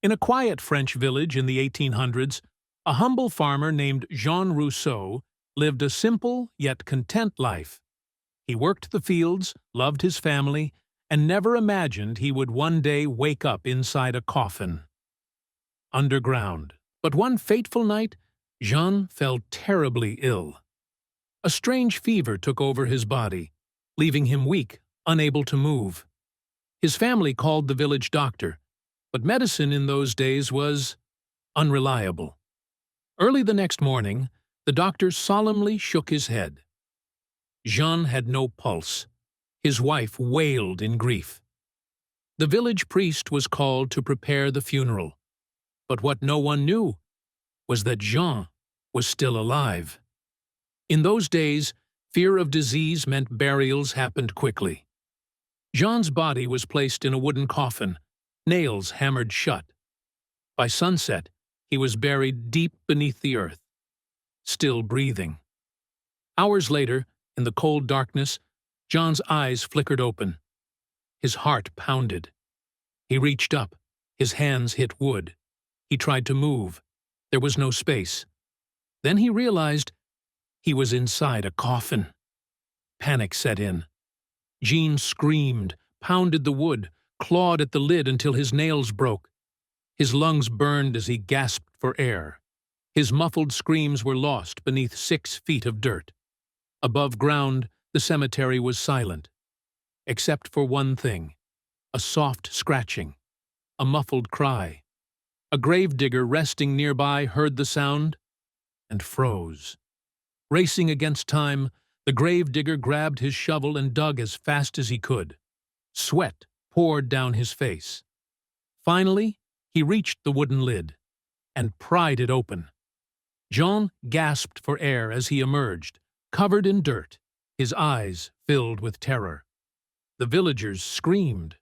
In a quiet French village in the 1800s, a humble farmer named Jean Rousseau lived a simple yet content life. He worked the fields, loved his family, and never imagined he would one day wake up inside a coffin, underground. But one fateful night, Jean fell terribly ill. A strange fever took over his body, leaving him weak, unable to move. His family called the village doctor, but medicine in those days was unreliable. Early the next morning, the doctor solemnly shook his head. Jean had no pulse. His wife wailed in grief. The village priest was called to prepare the funeral, but what no one knew was that Jean was still alive. In those days, fear of disease meant burials happened quickly. Jean's body was placed in a wooden coffin, nails hammered shut. By sunset, he was buried deep beneath the earth, still breathing. Hours later, in the cold darkness, Jean's eyes flickered open. His heart pounded. He reached up. His hands hit wood. He tried to move. There was no space. Then he realized he was inside a coffin. Panic set in. Jean screamed, pounded the wood, clawed at the lid until his nails broke. His lungs burned as he gasped for air. His muffled screams were lost beneath 6 feet of dirt. Above ground, the cemetery was silent, except for one thing: a soft scratching, a muffled cry. A gravedigger resting nearby heard the sound and froze. Racing against time, the gravedigger grabbed his shovel and dug as fast as he could. Sweat poured down his face. Finally, he reached the wooden lid and pried it open. Jean gasped for air as he emerged, covered in dirt, his eyes filled with terror. The villagers screamed.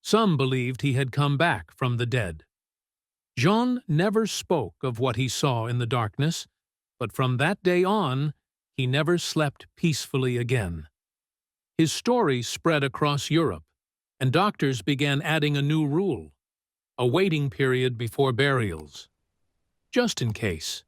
Some believed he had come back from the dead. Jean never spoke of what he saw in the darkness, but from that day on, he never slept peacefully again. His story spread across Europe, and doctors began adding a new rule: a waiting period before burials, just in case.